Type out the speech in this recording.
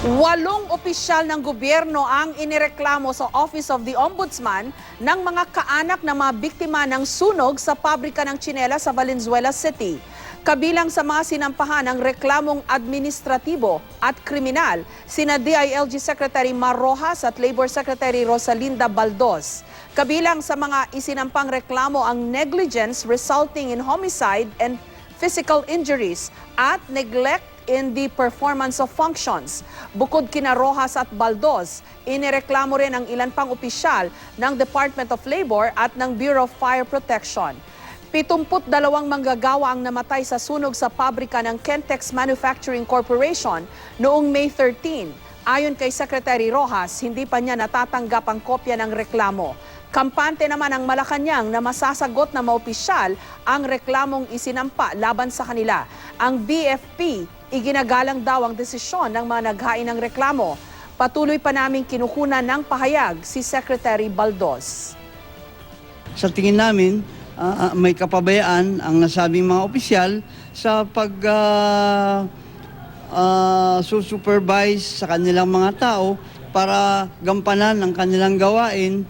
8 opisyal ng gobyerno ang inireklamo sa Office of the Ombudsman ng mga kaanak na mga biktima ng sunog sa pabrika ng tsinela sa Valenzuela City. Kabilang sa mga sinampahan ng reklamong administratibo at kriminal, sina DILG Secretary Mar Rojas at Labor Secretary Rosalinda Baldos. Kabilang sa mga isinampang reklamo ang negligence resulting in homicide and physical injuries at neglect in the performance of functions. Bukod kina Rojas at Baldos, inireklamo rin ang ilan pang opisyal ng Department of Labor at ng Bureau of Fire Protection. 72 manggagawa ang namatay sa sunog sa pabrika ng Kentex Manufacturing Corporation noong May 13. Ayon kay Secretary Rojas, hindi pa niya natatanggap ang kopya ng reklamo. Kampante naman ang Malacanang na masasagot na maopisyal ang reklamong isinampa laban sa kanila. Ang BFP, iginagalang daw ang desisyon ng mga naghain ng reklamo. Patuloy pa naming kinukunan ng pahayag si Secretary Baldos. Sa tingin namin, may kapabayaan ang nasabing mga opisyal sa supervise sa kanilang mga tao para gampanan ang kanilang gawain.